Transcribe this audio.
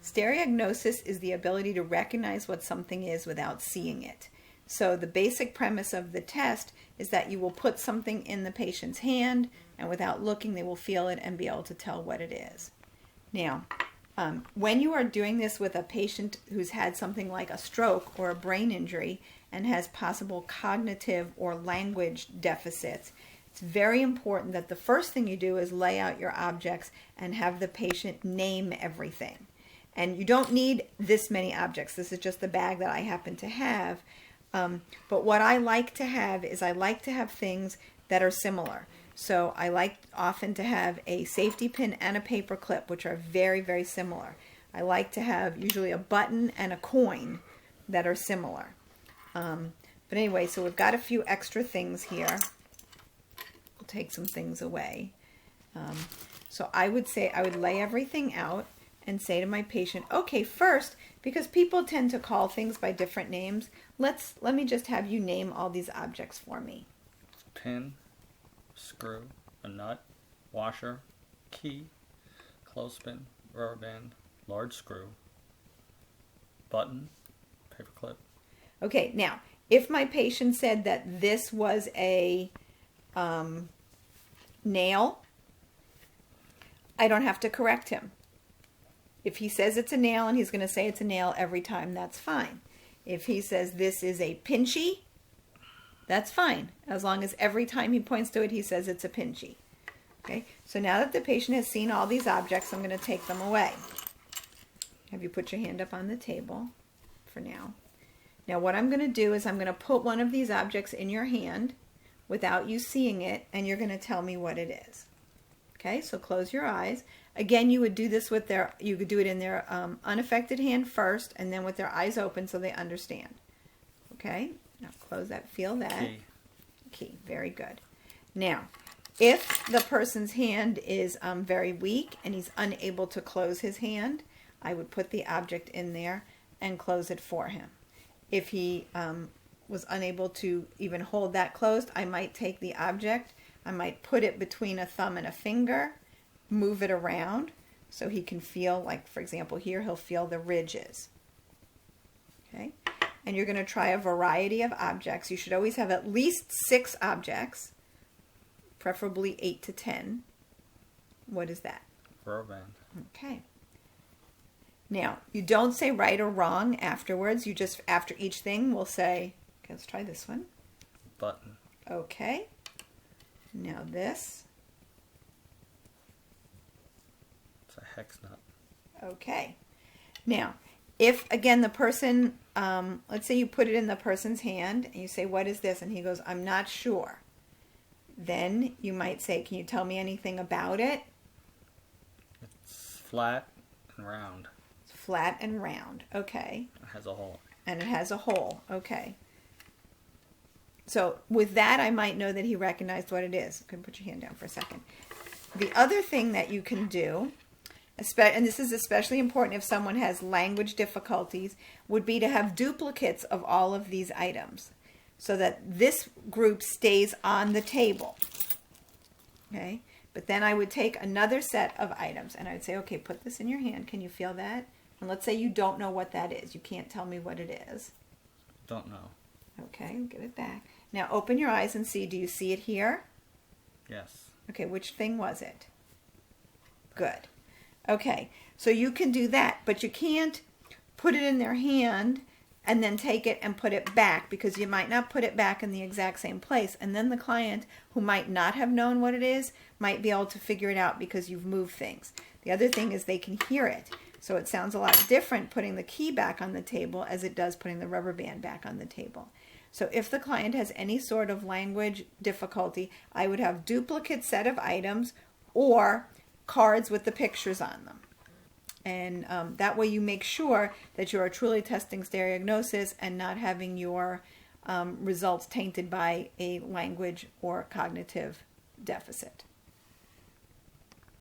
Stereognosis is the ability to recognize what something is without seeing it. So the basic premise of the test is that you will put something in the patient's hand, and without looking, they will feel it and be able to tell what it is. Now, when you are doing this with a patient who's had something like a stroke or a brain injury and has possible cognitive or language deficits, it's very important that the first thing you do is lay out your objects and have the patient name everything. And you don't need this many objects. This is just the bag that I happen to have. But what I like to have is I like to have things that are similar. So I like often to have a safety pin and a paper clip, which are very, very similar. I like to have usually a button and a coin that are similar. But anyway, so we've got a few extra things here. We'll take some things away. So I would say I would lay everything out and say to my patient, okay, first, because people tend to call things by different names, let me just have you name all these objects for me. Pin, screw, a nut, washer, key, clothespin, rubber band, large screw, button, paper clip. Okay, now, if my patient said that this was a nail, I don't have to correct him. If he says it's a nail and he's going to say it's a nail every time, that's fine. If he says this is a pinchy, that's fine, as long as every time he points to it, he says it's a pinchy. Okay, so now that the patient has seen all these objects, I'm going to take them away. Have you put your hand up on the table for now. Now what I'm going to do is I'm going to put one of these objects in your hand without you seeing it, and you're going to tell me what it is. Okay, so close your eyes. Again, you would do this with you could do it in their unaffected hand first, and then with their eyes open so they understand. Okay, now close that, feel that. Key. Key, very good. Now, if the person's hand is very weak and he's unable to close his hand, I would put the object in there and close it for him. If he was unable to even hold that closed, I might take the object, I might put it between a thumb and a finger, move it around so he can feel, like for example here, he'll feel the ridges. Okay, and you're going to try a variety of objects. You should always have at least 6 objects, preferably 8 to 10. What is that? Rubber band. Okay. Now, you don't say right or wrong afterwards. You just, after each thing, we'll say, okay, let's try this one. Button. Okay. Now this. It's a hex nut. Okay. Now, if, again, the person, let's say you put it in the person's hand, and you say, what is this? And he goes, I'm not sure. Then you might say, can you tell me anything about it? It's flat and round. It's flat and round. Okay. It has a hole. And it has a hole. Okay. So with that, I might know that he recognized what it is. Okay, put your hand down for a second. The other thing that you can do, and this is especially important if someone has language difficulties, would be to have duplicates of all of these items so that this group stays on the table. Okay, but then I would take another set of items and I would say, okay, put this in your hand. Can you feel that? And let's say you don't know what that is. You can't tell me what it is. Don't know. Okay, give it back. Now open your eyes and see, do you see it here? Yes. Okay, which thing was it? Good. Okay, so you can do that, but you can't put it in their hand and then take it and put it back, because you might not put it back in the exact same place, and then the client who might not have known what it is might be able to figure it out because you've moved things. The other thing is they can hear it, so it sounds a lot different putting the key back on the table as it does putting the rubber band back on the table. So if the client has any sort of language difficulty, I would have duplicate set of items or cards with the pictures on them. And that way you make sure that you are truly testing stereognosis and not having your results tainted by a language or cognitive deficit.